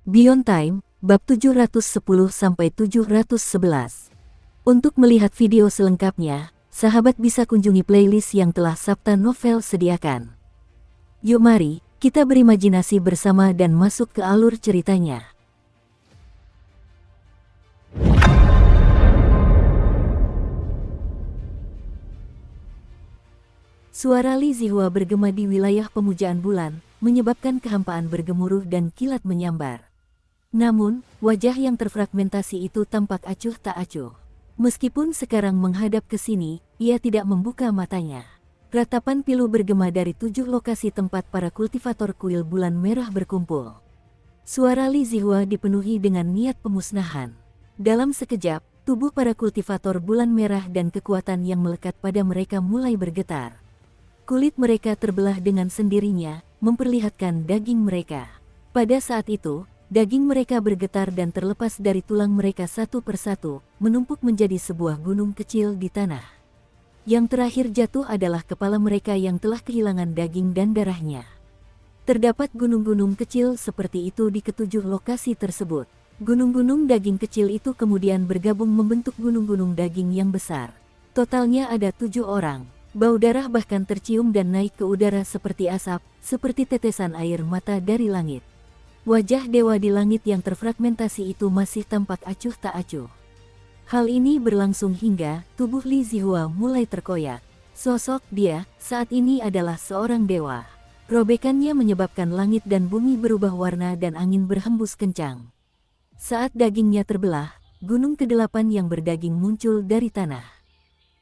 Beyond Time, bab 710-711. Untuk melihat video selengkapnya, sahabat bisa kunjungi playlist yang telah Sabta Novel sediakan. Yuk mari, kita berimajinasi bersama dan masuk ke alur ceritanya. Suara Li Zihua bergema di wilayah pemujaan bulan, menyebabkan kehampaan bergemuruh dan kilat menyambar. Namun, wajah yang terfragmentasi itu tampak acuh tak acuh. Meskipun sekarang menghadap ke sini, ia tidak membuka matanya. Ratapan pilu bergema dari 7 lokasi tempat para kultivator kuil bulan merah berkumpul. Suara Li Zihua dipenuhi dengan niat pemusnahan. Dalam sekejap, tubuh para kultivator bulan merah dan kekuatan yang melekat pada mereka mulai bergetar. Kulit mereka terbelah dengan sendirinya, memperlihatkan daging mereka. Pada saat itu, daging mereka bergetar dan terlepas dari tulang mereka satu persatu, menumpuk menjadi sebuah gunung kecil di tanah. Yang terakhir jatuh adalah kepala mereka yang telah kehilangan daging dan darahnya. Terdapat gunung-gunung kecil seperti itu di ketujuh lokasi tersebut. Gunung-gunung daging kecil itu kemudian bergabung membentuk gunung-gunung daging yang besar. Totalnya ada 7 orang. Bau darah bahkan tercium dan naik ke udara seperti asap, seperti tetesan air mata dari langit. Wajah dewa di langit yang terfragmentasi itu masih tampak acuh tak acuh. Hal ini berlangsung hingga tubuh Li Zihua mulai terkoyak. Sosok dia saat ini adalah seorang dewa. Robekannya menyebabkan langit dan bumi berubah warna dan angin berhembus kencang. Saat dagingnya terbelah, gunung ke-8 yang berdaging muncul dari tanah.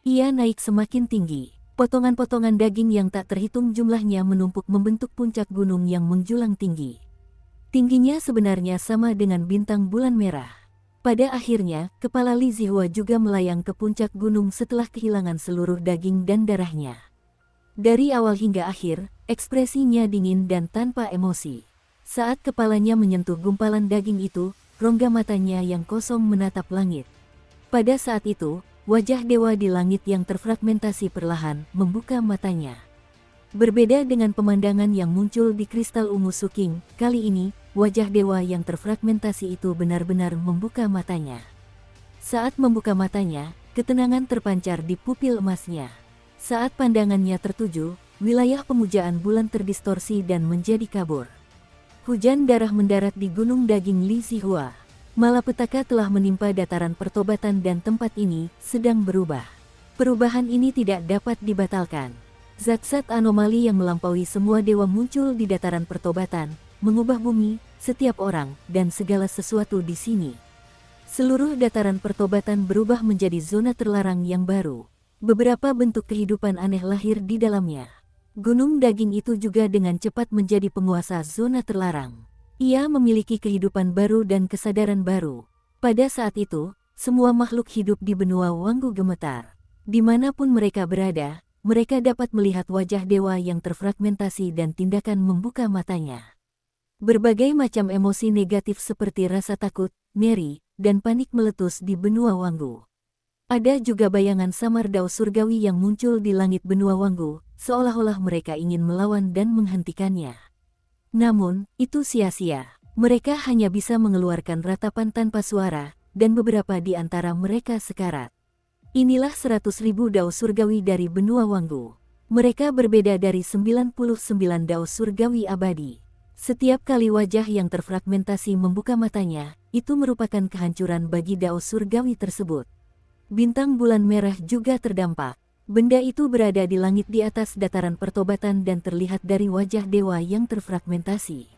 Ia naik semakin tinggi. Potongan-potongan daging yang tak terhitung jumlahnya menumpuk membentuk puncak gunung yang menjulang tinggi. Tingginya sebenarnya sama dengan bintang bulan merah. Pada akhirnya, kepala Li Zihua juga melayang ke puncak gunung setelah kehilangan seluruh daging dan darahnya. Dari awal hingga akhir, ekspresinya dingin dan tanpa emosi. Saat kepalanya menyentuh gumpalan daging itu, rongga matanya yang kosong menatap langit. Pada saat itu, wajah dewa di langit yang terfragmentasi perlahan membuka matanya. Berbeda dengan pemandangan yang muncul di kristal ungu Suking, kali ini, wajah dewa yang terfragmentasi itu benar-benar membuka matanya. Saat membuka matanya, ketenangan terpancar di pupil emasnya. Saat pandangannya tertuju, wilayah pemujaan bulan terdistorsi dan menjadi kabur. Hujan darah mendarat di gunung daging Li Zihua. Malapetaka telah menimpa dataran pertobatan dan tempat ini sedang berubah. Perubahan ini tidak dapat dibatalkan. Zat-zat anomali yang melampaui semua dewa muncul di dataran pertobatan, mengubah bumi, setiap orang, dan segala sesuatu di sini. Seluruh dataran pertobatan berubah menjadi zona terlarang yang baru. Beberapa bentuk kehidupan aneh lahir di dalamnya. Gunung daging itu juga dengan cepat menjadi penguasa zona terlarang. Ia memiliki kehidupan baru dan kesadaran baru. Pada saat itu, semua makhluk hidup di benua Wanggu gemetar. Dimanapun mereka berada, mereka dapat melihat wajah dewa yang terfragmentasi dan tindakan membuka matanya. Berbagai macam emosi negatif seperti rasa takut, ngeri, dan panik meletus di benua Wanggu. Ada juga bayangan samar dao surgawi yang muncul di langit benua Wanggu, seolah-olah mereka ingin melawan dan menghentikannya. Namun, itu sia-sia. Mereka hanya bisa mengeluarkan ratapan tanpa suara, dan beberapa di antara mereka sekarat. Inilah 100.000 dao surgawi dari benua Wanggu. Mereka berbeda dari 99 dao surgawi abadi. Setiap kali wajah yang terfragmentasi membuka matanya, itu merupakan kehancuran bagi dao surgawi tersebut. Bintang bulan merah juga terdampak. Benda itu berada di langit di atas dataran pertobatan dan terlihat dari wajah dewa yang terfragmentasi.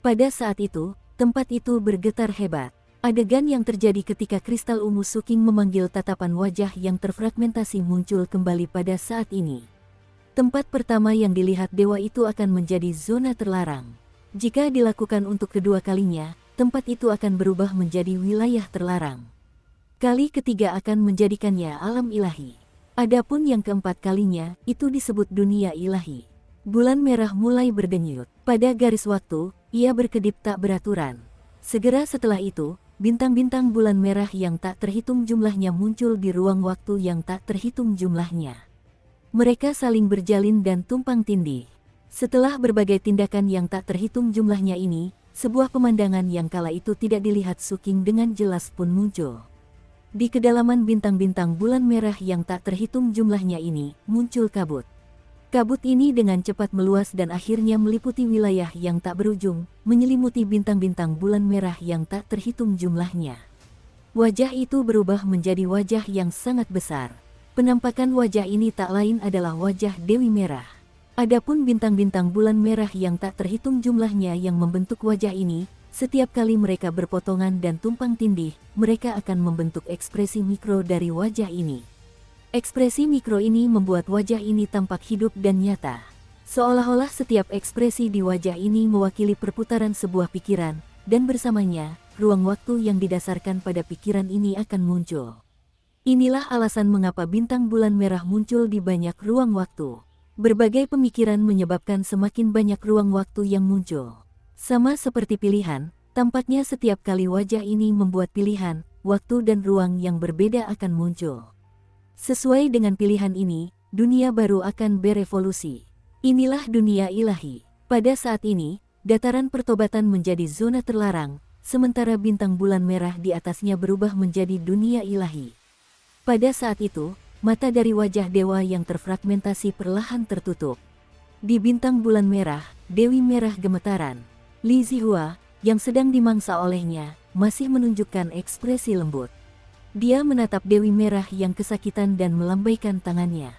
Pada saat itu, tempat itu bergetar hebat. Adegan yang terjadi ketika kristal ungu Suking memanggil tatapan wajah yang terfragmentasi muncul kembali pada saat ini. Tempat pertama yang dilihat dewa itu akan menjadi zona terlarang. Jika dilakukan untuk kedua kalinya, tempat itu akan berubah menjadi wilayah terlarang. Kali ketiga akan menjadikannya alam ilahi. Adapun yang keempat kalinya, itu disebut dunia ilahi. Bulan merah mulai berdenyut. Pada garis waktu, ia berkedip tak beraturan. Segera setelah itu, bintang-bintang bulan merah yang tak terhitung jumlahnya muncul di ruang waktu yang tak terhitung jumlahnya. Mereka saling berjalin dan tumpang tindih. Setelah berbagai tindakan yang tak terhitung jumlahnya ini, sebuah pemandangan yang kala itu tidak dilihat Suking dengan jelas pun muncul. Di kedalaman bintang-bintang bulan merah yang tak terhitung jumlahnya ini, muncul kabut. Kabut ini dengan cepat meluas dan akhirnya meliputi wilayah yang tak berujung, menyelimuti bintang-bintang bulan merah yang tak terhitung jumlahnya. Wajah itu berubah menjadi wajah yang sangat besar. Penampakan wajah ini tak lain adalah wajah Dewi Merah. Adapun bintang-bintang bulan merah yang tak terhitung jumlahnya yang membentuk wajah ini, setiap kali mereka berpotongan dan tumpang tindih, mereka akan membentuk ekspresi mikro dari wajah ini. Ekspresi mikro ini membuat wajah ini tampak hidup dan nyata. Seolah-olah setiap ekspresi di wajah ini mewakili perputaran sebuah pikiran, dan bersamanya, ruang waktu yang didasarkan pada pikiran ini akan muncul. Inilah alasan mengapa bintang bulan merah muncul di banyak ruang waktu. Berbagai pemikiran menyebabkan semakin banyak ruang waktu yang muncul. Sama seperti pilihan, tampaknya setiap kali wajah ini membuat pilihan, waktu dan ruang yang berbeda akan muncul. Sesuai dengan pilihan ini, dunia baru akan berevolusi. Inilah dunia ilahi. Pada saat ini, dataran pertobatan menjadi zona terlarang, sementara bintang bulan merah di atasnya berubah menjadi dunia ilahi. Pada saat itu, mata dari wajah dewa yang terfragmentasi perlahan tertutup. Di bintang bulan merah, Dewi Merah gemetaran. Li Zihua, yang sedang dimangsa olehnya, masih menunjukkan ekspresi lembut. Dia menatap Dewi Merah yang kesakitan dan melambaikan tangannya.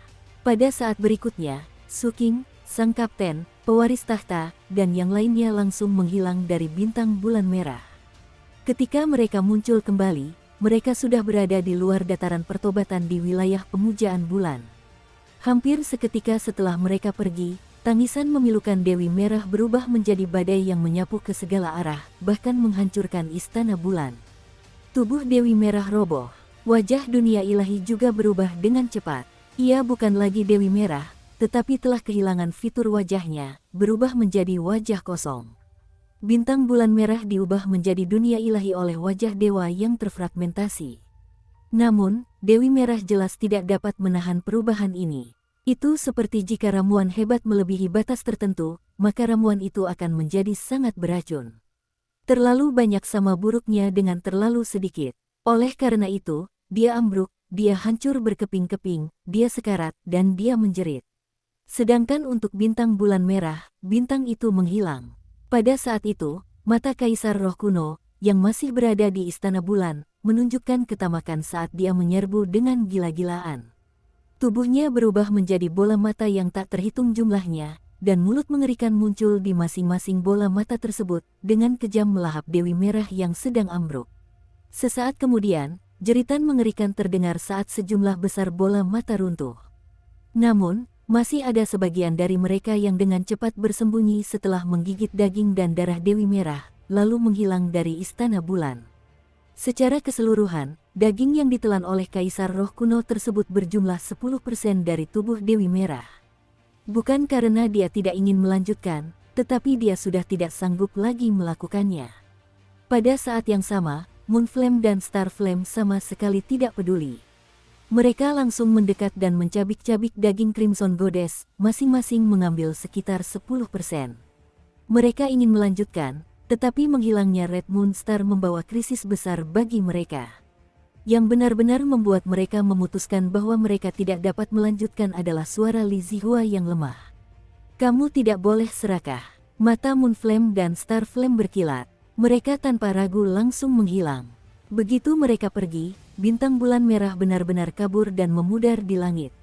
Pada saat berikutnya, Suking, sang kapten, pewaris tahta, dan yang lainnya langsung menghilang dari bintang bulan merah. Ketika mereka muncul kembali, mereka sudah berada di luar dataran pertobatan di wilayah pemujaan bulan. Hampir seketika setelah mereka pergi, tangisan memilukan Dewi Merah berubah menjadi badai yang menyapu ke segala arah, bahkan menghancurkan istana bulan. Tubuh Dewi Merah roboh. Wajah dunia ilahi juga berubah dengan cepat. Ia bukan lagi Dewi Merah, tetapi telah kehilangan fitur wajahnya, berubah menjadi wajah kosong. Bintang bulan merah diubah menjadi dunia ilahi oleh wajah dewa yang terfragmentasi. Namun, Dewi Merah jelas tidak dapat menahan perubahan ini. Itu seperti jika ramuan hebat melebihi batas tertentu, maka ramuan itu akan menjadi sangat beracun. Terlalu banyak sama buruknya dengan terlalu sedikit. Oleh karena itu, dia ambruk, dia hancur berkeping-keping, dia sekarat, dan dia menjerit. Sedangkan untuk bintang bulan merah, bintang itu menghilang. Pada saat itu, mata Kaisar Roh Kuno, yang masih berada di Istana Bulan, menunjukkan ketamakan saat dia menyerbu dengan gila-gilaan. Tubuhnya berubah menjadi bola mata yang tak terhitung jumlahnya, dan mulut mengerikan muncul di masing-masing bola mata tersebut, dengan kejam melahap Dewi Merah yang sedang ambruk. Sesaat kemudian, jeritan mengerikan terdengar saat sejumlah besar bola mata runtuh. Namun, masih ada sebagian dari mereka yang dengan cepat bersembunyi setelah menggigit daging dan darah Dewi Merah, lalu menghilang dari Istana Bulan. Secara keseluruhan, daging yang ditelan oleh Kaisar Roh Kuno tersebut berjumlah 10% dari tubuh Dewi Merah. Bukan karena dia tidak ingin melanjutkan, tetapi dia sudah tidak sanggup lagi melakukannya. Pada saat yang sama, Moonflame dan Starflame sama sekali tidak peduli. Mereka langsung mendekat dan mencabik-cabik daging Crimson Goddess, masing-masing mengambil sekitar 10%. Mereka ingin melanjutkan, tetapi menghilangnya Red Moon Star membawa krisis besar bagi mereka. Yang benar-benar membuat mereka memutuskan bahwa mereka tidak dapat melanjutkan adalah suara Li Zihua yang lemah. Kamu tidak boleh serakah. Mata Moonflame dan Starflame berkilat. Mereka tanpa ragu langsung menghilang. Begitu mereka pergi, bintang bulan merah benar-benar kabur dan memudar di langit.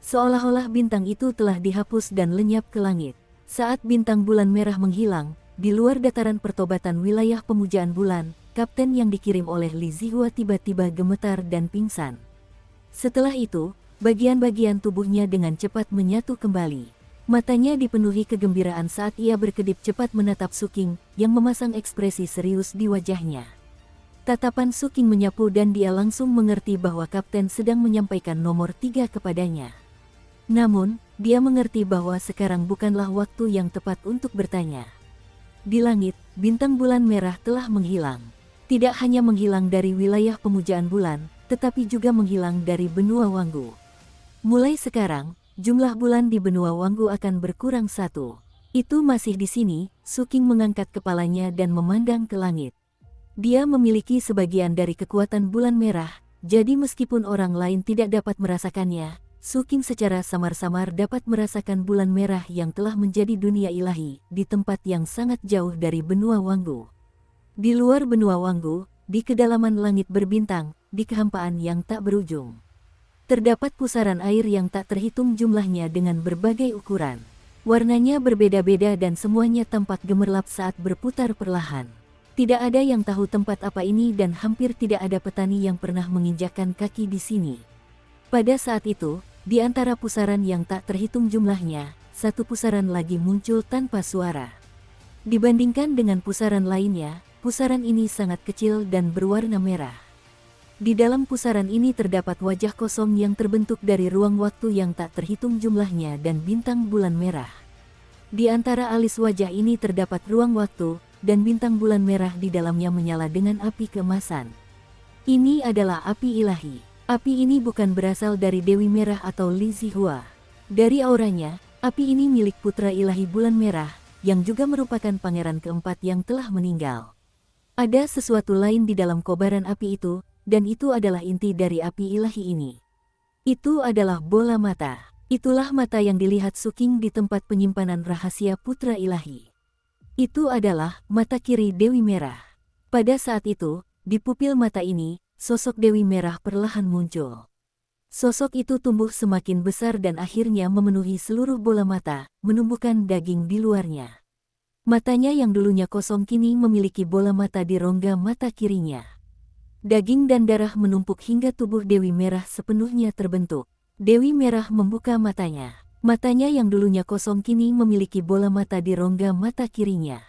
Seolah-olah bintang itu telah dihapus dan lenyap ke langit. Saat bintang bulan merah menghilang, di luar dataran pertobatan wilayah pemujaan bulan, kapten yang dikirim oleh Li Zihua tiba-tiba gemetar dan pingsan. Setelah itu, bagian-bagian tubuhnya dengan cepat menyatu kembali. Matanya dipenuhi kegembiraan saat ia berkedip cepat menatap Suking, yang memasang ekspresi serius di wajahnya. Tatapan Suking menyapu dan dia langsung mengerti bahwa kapten sedang menyampaikan nomor 3 kepadanya. Namun, dia mengerti bahwa sekarang bukanlah waktu yang tepat untuk bertanya. Di langit, bintang bulan merah telah menghilang. Tidak hanya menghilang dari wilayah pemujaan bulan, tetapi juga menghilang dari benua Wanggu. Mulai sekarang, jumlah bulan di benua Wanggu akan berkurang 1. Itu masih di sini, Suking mengangkat kepalanya dan memandang ke langit. Dia memiliki sebagian dari kekuatan bulan merah, jadi meskipun orang lain tidak dapat merasakannya, Suking secara samar-samar dapat merasakan bulan merah yang telah menjadi dunia ilahi di tempat yang sangat jauh dari benua Wanggu. Di luar benua Wanggu, di kedalaman langit berbintang, di kehampaan yang tak berujung, terdapat pusaran air yang tak terhitung jumlahnya dengan berbagai ukuran. Warnanya berbeda-beda dan semuanya tampak gemerlap saat berputar perlahan. Tidak ada yang tahu tempat apa ini dan hampir tidak ada petani yang pernah menginjakkan kaki di sini. Pada saat itu, di antara pusaran yang tak terhitung jumlahnya, satu pusaran lagi muncul tanpa suara. Dibandingkan dengan pusaran lainnya, pusaran ini sangat kecil dan berwarna merah. Di dalam pusaran ini terdapat wajah kosong yang terbentuk dari ruang waktu yang tak terhitung jumlahnya dan bintang bulan merah. Di antara alis wajah ini terdapat ruang waktu, dan bintang bulan merah di dalamnya menyala dengan api keemasan. Ini adalah api ilahi. Api ini bukan berasal dari Dewi Merah atau Li Zihua. Dari auranya, api ini milik putra ilahi bulan merah, yang juga merupakan pangeran keempat yang telah meninggal. Ada sesuatu lain di dalam kobaran api itu, dan itu adalah inti dari api ilahi ini. Itu adalah bola mata. Itulah mata yang dilihat Suking di tempat penyimpanan rahasia putra ilahi. Itu adalah mata kiri Dewi Merah. Pada saat itu, di pupil mata ini, sosok Dewi Merah perlahan muncul. Sosok itu tumbuh semakin besar dan akhirnya memenuhi seluruh bola mata, menumbuhkan daging di luarnya. Matanya yang dulunya kosong kini memiliki bola mata di rongga mata kirinya. Daging dan darah menumpuk hingga tubuh Dewi Merah sepenuhnya terbentuk. Dewi Merah membuka matanya. Matanya yang dulunya kosong kini memiliki bola mata di rongga mata kirinya.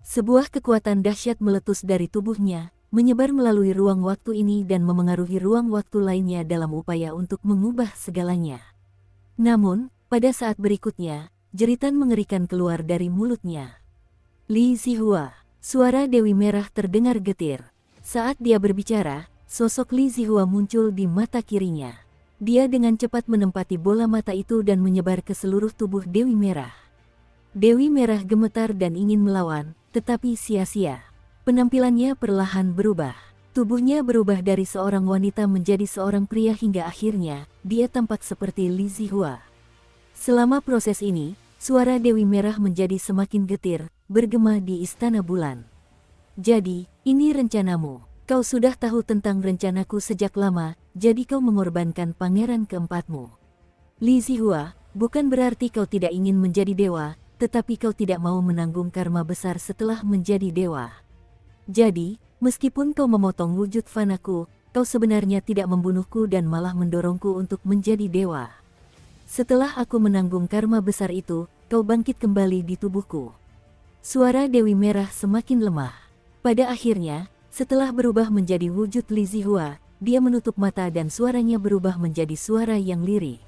Sebuah kekuatan dahsyat meletus dari tubuhnya, menyebar melalui ruang waktu ini dan memengaruhi ruang waktu lainnya dalam upaya untuk mengubah segalanya. Namun, pada saat berikutnya, jeritan mengerikan keluar dari mulutnya. Li Zihua, suara Dewi Merah terdengar getir. Saat dia berbicara, sosok Li Zihua muncul di mata kirinya. Dia dengan cepat menempati bola mata itu dan menyebar ke seluruh tubuh Dewi Merah. Dewi Merah gemetar dan ingin melawan, tetapi sia-sia. Penampilannya perlahan berubah. Tubuhnya berubah dari seorang wanita menjadi seorang pria hingga akhirnya, dia tampak seperti Li Zihua. Selama proses ini, suara Dewi Merah menjadi semakin getir, bergema di Istana Bulan. Jadi, ini rencanamu. Kau sudah tahu tentang rencanaku sejak lama, jadi kau mengorbankan pangeran keempatmu. Li Zihua, bukan berarti kau tidak ingin menjadi dewa, tetapi kau tidak mau menanggung karma besar setelah menjadi dewa. Jadi, meskipun kau memotong wujud fanaku, kau sebenarnya tidak membunuhku dan malah mendorongku untuk menjadi dewa. Setelah aku menanggung karma besar itu, kau bangkit kembali di tubuhku. Suara Dewi Merah semakin lemah. Pada akhirnya, setelah berubah menjadi wujud Li Zihua, dia menutup mata dan suaranya berubah menjadi suara yang lirih.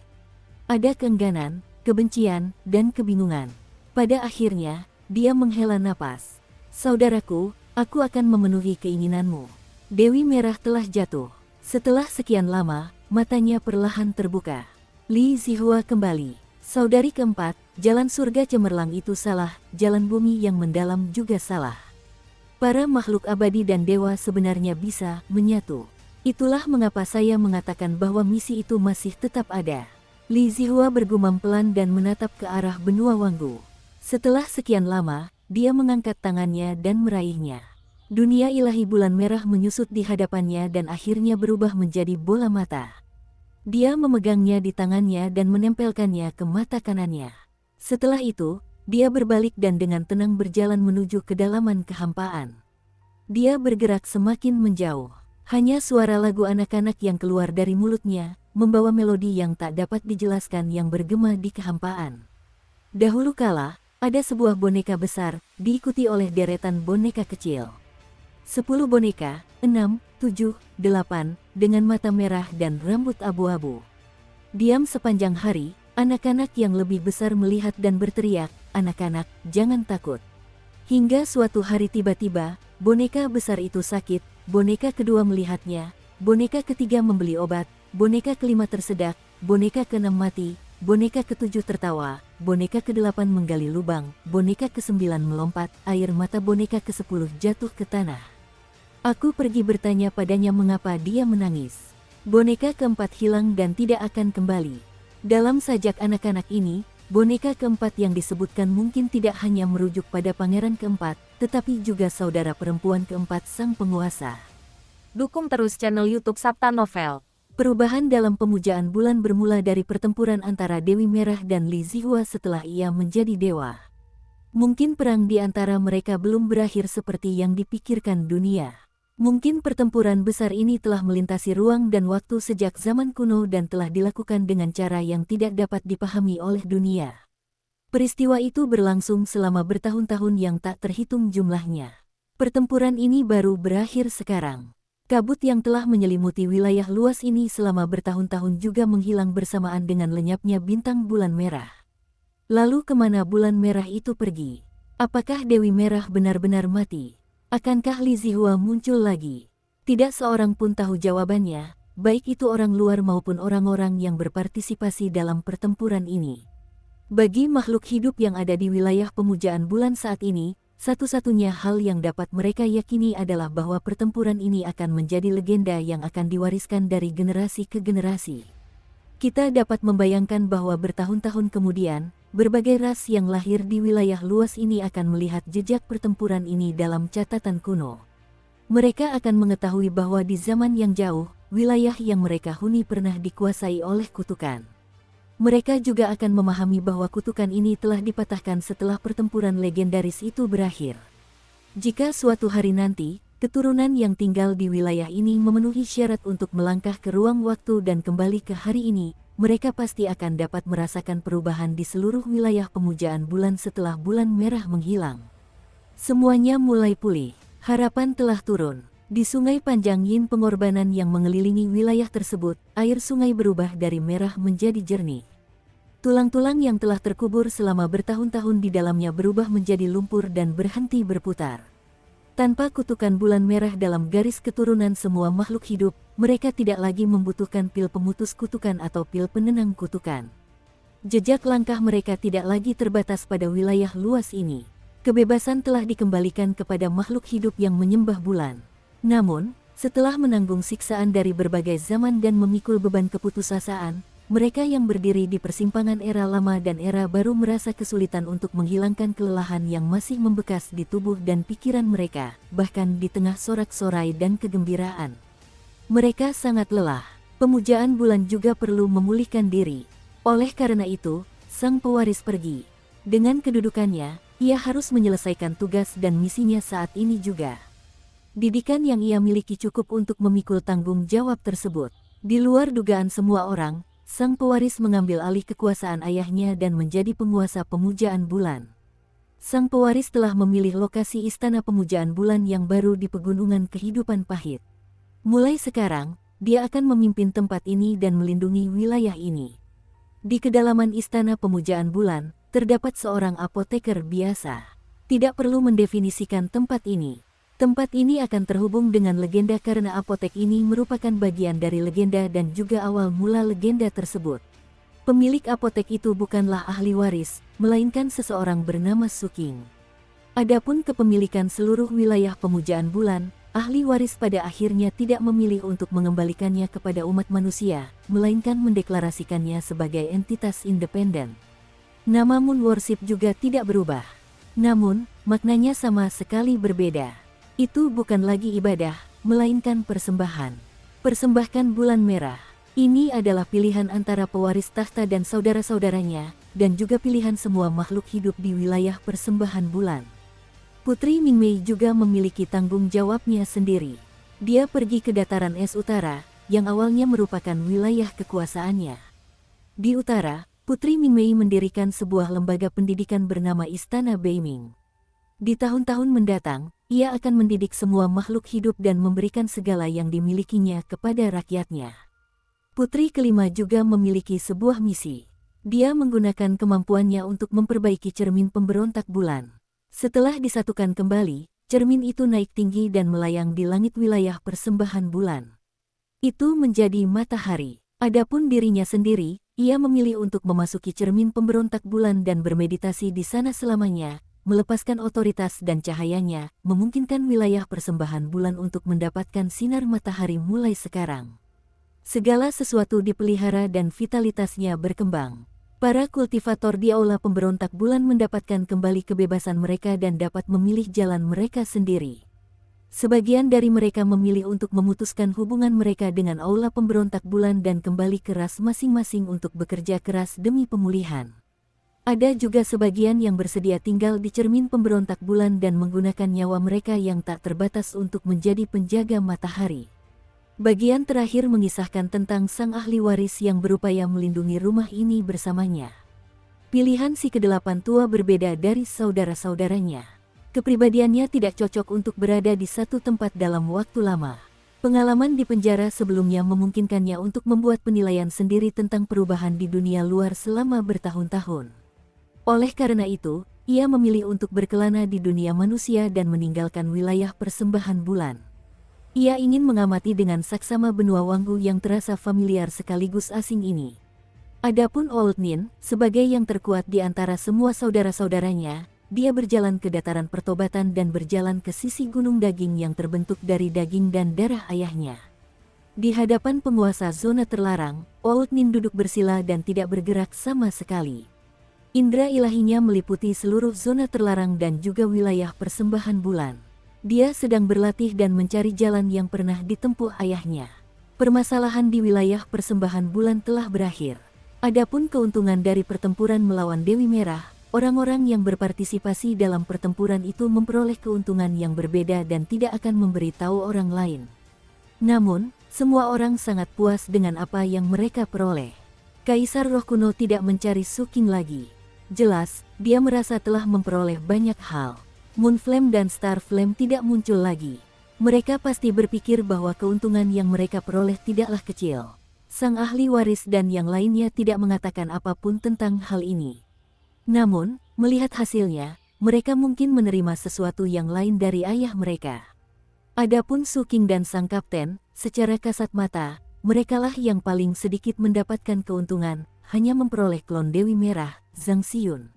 Ada keengganan, kebencian, dan kebingungan. Pada akhirnya, dia menghela napas. Saudaraku, aku akan memenuhi keinginanmu. Dewi Merah telah jatuh. Setelah sekian lama, matanya perlahan terbuka. Li Zihua kembali. Saudari keempat, jalan surga cemerlang itu salah, jalan bumi yang mendalam juga salah. Para makhluk abadi dan dewa sebenarnya bisa menyatu. Itulah mengapa saya mengatakan bahwa misi itu masih tetap ada. Li Zihua bergumam pelan dan menatap ke arah benua Wanggu. Setelah sekian lama, dia mengangkat tangannya dan meraihnya. Dunia ilahi bulan merah menyusut di hadapannya dan akhirnya berubah menjadi bola mata. Dia memegangnya di tangannya dan menempelkannya ke mata kanannya. Setelah itu, dia berbalik dan dengan tenang berjalan menuju kedalaman kehampaan. Dia bergerak semakin menjauh. Hanya suara lagu anak-anak yang keluar dari mulutnya, membawa melodi yang tak dapat dijelaskan yang bergema di kehampaan. Dahulu kala, ada sebuah boneka besar, diikuti oleh deretan boneka kecil. 10 boneka, 6, 7, 8, dengan mata merah dan rambut abu-abu. Diam sepanjang hari, anak-anak yang lebih besar melihat dan berteriak, "Anak-anak, jangan takut." Hingga suatu hari tiba-tiba, boneka besar itu sakit, boneka kedua melihatnya, boneka ketiga membeli obat, boneka kelima tersedak, boneka keenam mati, boneka ke-7 tertawa, boneka ke-8 menggali lubang, boneka ke-9 melompat, air mata boneka ke-10 jatuh ke tanah. Aku pergi bertanya padanya mengapa dia menangis. Boneka ke-4 hilang dan tidak akan kembali. Dalam sajak anak-anak ini, boneka ke-4 yang disebutkan mungkin tidak hanya merujuk pada pangeran ke-4, tetapi juga saudara perempuan ke-4 sang penguasa. Dukung terus channel YouTube Sabta Novel. Perubahan dalam pemujaan bulan bermula dari pertempuran antara Dewi Merah dan Li Zihua setelah ia menjadi dewa. Mungkin perang di antara mereka belum berakhir seperti yang dipikirkan dunia. Mungkin pertempuran besar ini telah melintasi ruang dan waktu sejak zaman kuno dan telah dilakukan dengan cara yang tidak dapat dipahami oleh dunia. Peristiwa itu berlangsung selama bertahun-tahun yang tak terhitung jumlahnya. Pertempuran ini baru berakhir sekarang. Kabut yang telah menyelimuti wilayah luas ini selama bertahun-tahun juga menghilang bersamaan dengan lenyapnya bintang bulan merah. Lalu kemana bulan merah itu pergi? Apakah Dewi Merah benar-benar mati? Akankah Li Zihua muncul lagi? Tidak seorang pun tahu jawabannya, baik itu orang luar maupun orang-orang yang berpartisipasi dalam pertempuran ini. Bagi makhluk hidup yang ada di wilayah pemujaan bulan saat ini, satu-satunya hal yang dapat mereka yakini adalah bahwa pertempuran ini akan menjadi legenda yang akan diwariskan dari generasi ke generasi. Kita dapat membayangkan bahwa bertahun-tahun kemudian, berbagai ras yang lahir di wilayah luas ini akan melihat jejak pertempuran ini dalam catatan kuno. Mereka akan mengetahui bahwa di zaman yang jauh, wilayah yang mereka huni pernah dikuasai oleh kutukan. Mereka juga akan memahami bahwa kutukan ini telah dipatahkan setelah pertempuran legendaris itu berakhir. Jika suatu hari nanti, keturunan yang tinggal di wilayah ini memenuhi syarat untuk melangkah ke ruang waktu dan kembali ke hari ini, mereka pasti akan dapat merasakan perubahan di seluruh wilayah pemujaan bulan setelah bulan merah menghilang. Semuanya mulai pulih. Harapan telah turun. Di sungai panjang Yin pengorbanan yang mengelilingi wilayah tersebut, air sungai berubah dari merah menjadi jernih. Tulang-tulang yang telah terkubur selama bertahun-tahun di dalamnya berubah menjadi lumpur dan berhenti berputar. Tanpa kutukan bulan merah dalam garis keturunan semua makhluk hidup, mereka tidak lagi membutuhkan pil pemutus kutukan atau pil penenang kutukan. Jejak langkah mereka tidak lagi terbatas pada wilayah luas ini. Kebebasan telah dikembalikan kepada makhluk hidup yang menyembah bulan. Namun, setelah menanggung siksaan dari berbagai zaman dan memikul beban keputusasaan, mereka yang berdiri di persimpangan era lama dan era baru merasa kesulitan untuk menghilangkan kelelahan yang masih membekas di tubuh dan pikiran mereka, bahkan di tengah sorak-sorai dan kegembiraan. Mereka sangat lelah. Pemujaan bulan juga perlu memulihkan diri. Oleh karena itu, sang pewaris pergi. Dengan kedudukannya, ia harus menyelesaikan tugas dan misinya saat ini juga. Didikan yang ia miliki cukup untuk memikul tanggung jawab tersebut. Di luar dugaan semua orang, sang pewaris mengambil alih kekuasaan ayahnya dan menjadi penguasa pemujaan bulan. Sang pewaris telah memilih lokasi istana pemujaan bulan yang baru di pegunungan kehidupan pahit. Mulai sekarang, dia akan memimpin tempat ini dan melindungi wilayah ini. Di kedalaman istana pemujaan bulan, terdapat seorang apoteker biasa. Tidak perlu mendefinisikan tempat ini. Tempat ini akan terhubung dengan legenda karena apotek ini merupakan bagian dari legenda dan juga awal mula legenda tersebut. Pemilik apotek itu bukanlah ahli waris, melainkan seseorang bernama Suking. Adapun kepemilikan seluruh wilayah pemujaan bulan, ahli waris pada akhirnya tidak memilih untuk mengembalikannya kepada umat manusia, melainkan mendeklarasikannya sebagai entitas independen. Nama Moon Worship juga tidak berubah. Namun, maknanya sama sekali berbeda. Itu bukan lagi ibadah, melainkan persembahan. Persembahkan bulan merah. Ini adalah pilihan antara pewaris tahta dan saudara-saudaranya, dan juga pilihan semua makhluk hidup di wilayah persembahan bulan. Putri Mingmei juga memiliki tanggung jawabnya sendiri. Dia pergi ke dataran es utara, yang awalnya merupakan wilayah kekuasaannya. Di utara, Putri Mingmei mendirikan sebuah lembaga pendidikan bernama Istana Beiming. Di tahun-tahun mendatang, ia akan mendidik semua makhluk hidup dan memberikan segala yang dimilikinya kepada rakyatnya. Putri kelima juga memiliki sebuah misi. Dia menggunakan kemampuannya untuk memperbaiki cermin pemberontak bulan. Setelah disatukan kembali, cermin itu naik tinggi dan melayang di langit wilayah persembahan bulan. Itu menjadi matahari. Adapun dirinya sendiri, ia memilih untuk memasuki cermin pemberontak bulan dan bermeditasi di sana selamanya, melepaskan otoritas dan cahayanya, memungkinkan wilayah persembahan bulan untuk mendapatkan sinar matahari mulai sekarang. Segala sesuatu dipelihara dan vitalitasnya berkembang. Para kultivator di aula pemberontak bulan mendapatkan kembali kebebasan mereka dan dapat memilih jalan mereka sendiri. Sebagian dari mereka memilih untuk memutuskan hubungan mereka dengan aula pemberontak bulan dan kembali keras masing-masing untuk bekerja keras demi pemulihan. Ada juga sebagian yang bersedia tinggal di cermin pemberontak bulan dan menggunakan nyawa mereka yang tak terbatas untuk menjadi penjaga matahari. Bagian terakhir mengisahkan tentang sang ahli waris yang berupaya melindungi rumah ini bersamanya. Pilihan si kedelapan tua berbeda dari saudara-saudaranya. Kepribadiannya tidak cocok untuk berada di satu tempat dalam waktu lama. Pengalaman di penjara sebelumnya memungkinkannya untuk membuat penilaian sendiri tentang perubahan di dunia luar selama bertahun-tahun. Oleh karena itu, ia memilih untuk berkelana di dunia manusia dan meninggalkan wilayah persembahan bulan. Ia ingin mengamati dengan saksama benua Wanggu yang terasa familiar sekaligus asing ini. Adapun Old Nin, sebagai yang terkuat di antara semua saudara-saudaranya, dia berjalan ke dataran pertobatan dan berjalan ke sisi gunung daging yang terbentuk dari daging dan darah ayahnya. Di hadapan penguasa zona terlarang, Old Nin duduk bersila dan tidak bergerak sama sekali. Indra ilahinya meliputi seluruh zona terlarang dan juga wilayah persembahan bulan. Dia sedang berlatih dan mencari jalan yang pernah ditempuh ayahnya. Permasalahan di wilayah persembahan bulan telah berakhir. Adapun keuntungan dari pertempuran melawan Dewi Merah, orang-orang yang berpartisipasi dalam pertempuran itu memperoleh keuntungan yang berbeda dan tidak akan memberitahu orang lain. Namun, semua orang sangat puas dengan apa yang mereka peroleh. Kaisar Roh Kuno tidak mencari Su King lagi. Jelas, dia merasa telah memperoleh banyak hal. Moonflame dan Starflame tidak muncul lagi. Mereka pasti berpikir bahwa keuntungan yang mereka peroleh tidaklah kecil. Sang ahli waris dan yang lainnya tidak mengatakan apapun tentang hal ini. Namun, melihat hasilnya, mereka mungkin menerima sesuatu yang lain dari ayah mereka. Adapun Su King dan sang kapten, secara kasat mata, merekalah yang paling sedikit mendapatkan keuntungan, hanya memperoleh klon Dewi Merah, Zhang Xiun.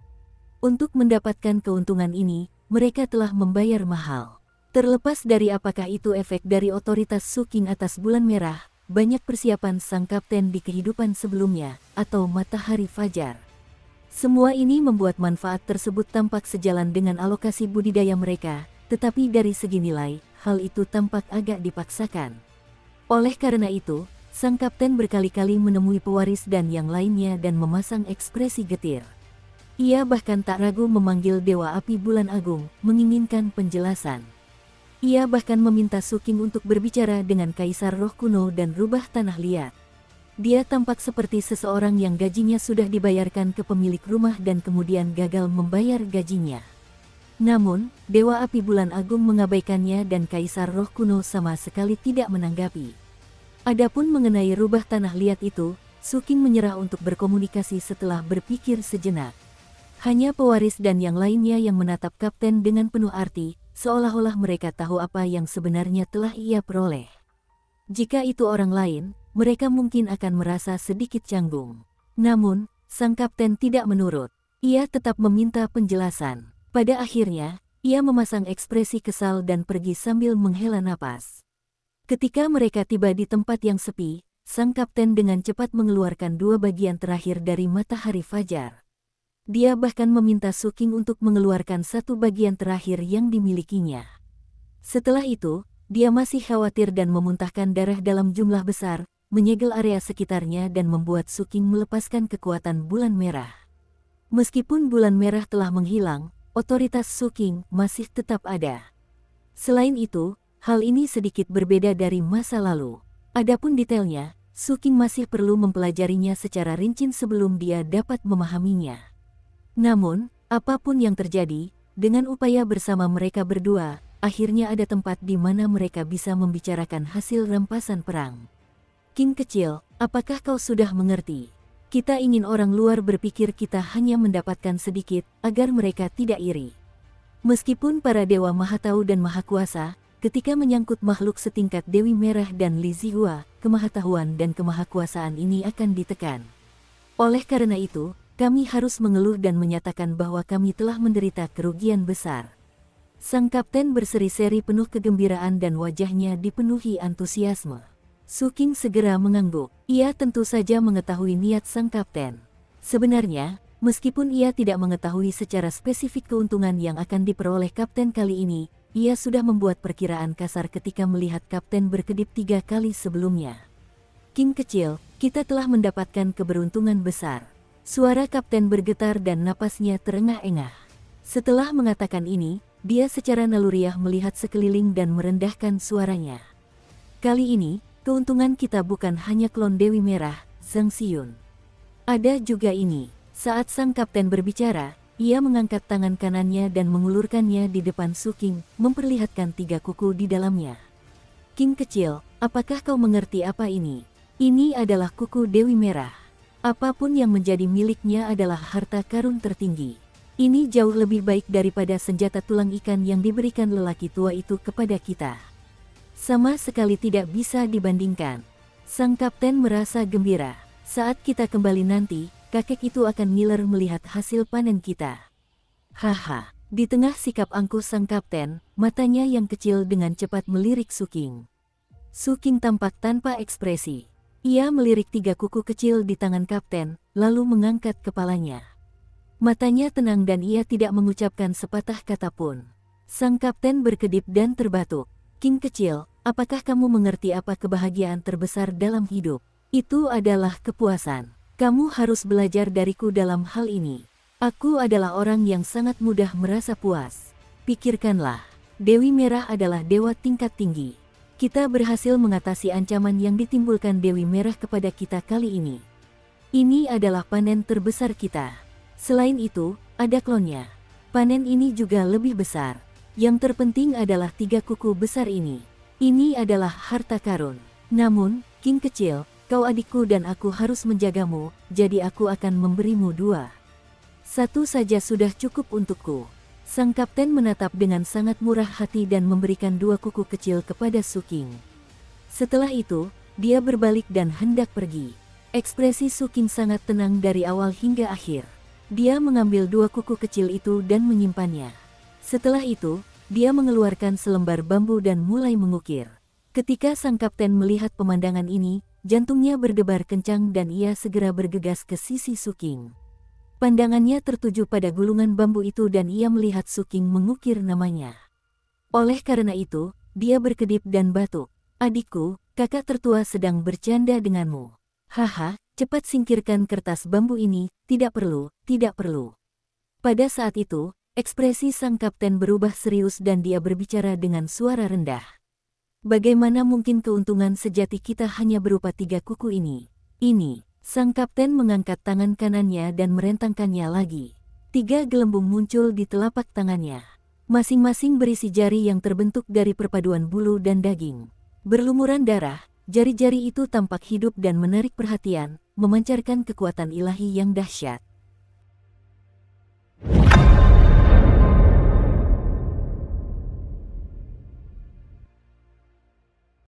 Untuk mendapatkan keuntungan ini, mereka telah membayar mahal. Terlepas dari apakah itu efek dari otoritas Su King atas bulan merah, banyak persiapan sang kapten di kehidupan sebelumnya, atau matahari fajar. Semua ini membuat manfaat tersebut tampak sejalan dengan alokasi budidaya mereka, tetapi dari segi nilai, hal itu tampak agak dipaksakan. Oleh karena itu, sang kapten berkali-kali menemui pewaris dan yang lainnya dan memasang ekspresi getir. Ia bahkan tak ragu memanggil Dewa Api Bulan Agung, menginginkan penjelasan. Ia bahkan meminta Su King untuk berbicara dengan Kaisar Roh Kuno dan rubah tanah liat. Dia tampak seperti seseorang yang gajinya sudah dibayarkan ke pemilik rumah dan kemudian gagal membayar gajinya. Namun, Dewa Api Bulan Agung mengabaikannya dan Kaisar Roh Kuno sama sekali tidak menanggapi. Adapun mengenai rubah tanah liat itu, Su King menyerah untuk berkomunikasi setelah berpikir sejenak. Hanya pewaris dan yang lainnya yang menatap kapten dengan penuh arti, seolah-olah mereka tahu apa yang sebenarnya telah ia peroleh. Jika itu orang lain, mereka mungkin akan merasa sedikit canggung. Namun, sang kapten tidak menurut. Ia tetap meminta penjelasan. Pada akhirnya, ia memasang ekspresi kesal dan pergi sambil menghela napas. Ketika mereka tiba di tempat yang sepi, sang kapten dengan cepat mengeluarkan dua bagian terakhir dari matahari fajar. Dia bahkan meminta Su King untuk mengeluarkan satu bagian terakhir yang dimilikinya. Setelah itu, dia masih khawatir dan memuntahkan darah dalam jumlah besar, menyegel area sekitarnya dan membuat Su King melepaskan kekuatan bulan merah. Meskipun bulan merah telah menghilang, otoritas Su King masih tetap ada. Selain itu, hal ini sedikit berbeda dari masa lalu. Adapun detailnya, Su King masih perlu mempelajarinya secara rinci sebelum dia dapat memahaminya. Namun, apapun yang terjadi, dengan upaya bersama mereka berdua, akhirnya ada tempat di mana mereka bisa membicarakan hasil rampasan perang. King kecil, apakah kau sudah mengerti? Kita ingin orang luar berpikir kita hanya mendapatkan sedikit, agar mereka tidak iri. Meskipun para dewa maha tahu dan maha kuasa, ketika menyangkut makhluk setingkat Dewi Merah dan Li Zihua, kemahatahuan dan kemahakuasaan ini akan ditekan. Oleh karena itu, kami harus mengeluh dan menyatakan bahwa kami telah menderita kerugian besar. Sang kapten berseri-seri penuh kegembiraan dan wajahnya dipenuhi antusiasme. Su King segera mengangguk. Ia tentu saja mengetahui niat sang kapten. Sebenarnya, meskipun ia tidak mengetahui secara spesifik keuntungan yang akan diperoleh kapten kali ini, ia sudah membuat perkiraan kasar ketika melihat kapten berkedip 3 kali sebelumnya. King kecil, kita telah mendapatkan keberuntungan besar. Suara kapten bergetar dan napasnya terengah-engah. Setelah mengatakan ini, dia secara naluriah melihat sekeliling dan merendahkan suaranya. Kali ini, keuntungan kita bukan hanya klon Dewi Merah, Zhang Xiyun. Ada juga ini. Saat sang kapten berbicara, ia mengangkat tangan kanannya dan mengulurkannya di depan Su King, memperlihatkan 3 kuku di dalamnya. King kecil, apakah kau mengerti apa ini? Ini adalah kuku Dewi Merah. Apapun yang menjadi miliknya adalah harta karun tertinggi. Ini jauh lebih baik daripada senjata tulang ikan yang diberikan lelaki tua itu kepada kita. Sama sekali tidak bisa dibandingkan. Sang kapten merasa gembira. Saat kita kembali nanti, kakek itu akan ngiler melihat hasil panen kita. Haha, di tengah sikap angkuh sang kapten, matanya yang kecil dengan cepat melirik Su King. Su King tampak tanpa ekspresi. Ia melirik 3 kuku kecil di tangan kapten, lalu mengangkat kepalanya. Matanya tenang dan ia tidak mengucapkan sepatah kata pun. Sang kapten berkedip dan terbatuk. King kecil, apakah kamu mengerti apa kebahagiaan terbesar dalam hidup? Itu adalah kepuasan. Kamu harus belajar dariku dalam hal ini. Aku adalah orang yang sangat mudah merasa puas. Pikirkanlah, Dewi Merah adalah dewa tingkat tinggi. Kita berhasil mengatasi ancaman yang ditimbulkan Dewi Merah kepada kita kali ini. Ini adalah panen terbesar kita. Selain itu, ada klonnya. Panen ini juga lebih besar. Yang terpenting adalah 3 kuku besar ini. Ini adalah harta karun. Namun, King kecil, kau adikku dan aku harus menjagamu, jadi aku akan memberimu 2. 1 saja sudah cukup untukku. Sang kapten menatap dengan sangat murah hati dan memberikan 2 kuku kecil kepada Su King. Setelah itu, dia berbalik dan hendak pergi. Ekspresi Su King sangat tenang dari awal hingga akhir. Dia mengambil 2 kuku kecil itu dan menyimpannya. Setelah itu, dia mengeluarkan selembar bambu dan mulai mengukir. Ketika sang kapten melihat pemandangan ini, jantungnya berdebar kencang dan ia segera bergegas ke sisi Su King. Pandangannya tertuju pada gulungan bambu itu dan ia melihat Su King mengukir namanya. Oleh karena itu, dia berkedip dan batuk. Adikku, kakak tertua sedang bercanda denganmu. Haha, cepat singkirkan kertas bambu ini, tidak perlu, tidak perlu. Pada saat itu, ekspresi sang kapten berubah serius dan dia berbicara dengan suara rendah. Bagaimana mungkin keuntungan sejati kita hanya berupa 3 kuku ini? Ini. Sang kapten mengangkat tangan kanannya dan merentangkannya lagi. 3 gelembung muncul di telapak tangannya. Masing-masing berisi jari yang terbentuk dari perpaduan bulu dan daging. Berlumuran darah, jari-jari itu tampak hidup dan menarik perhatian, memancarkan kekuatan ilahi yang dahsyat.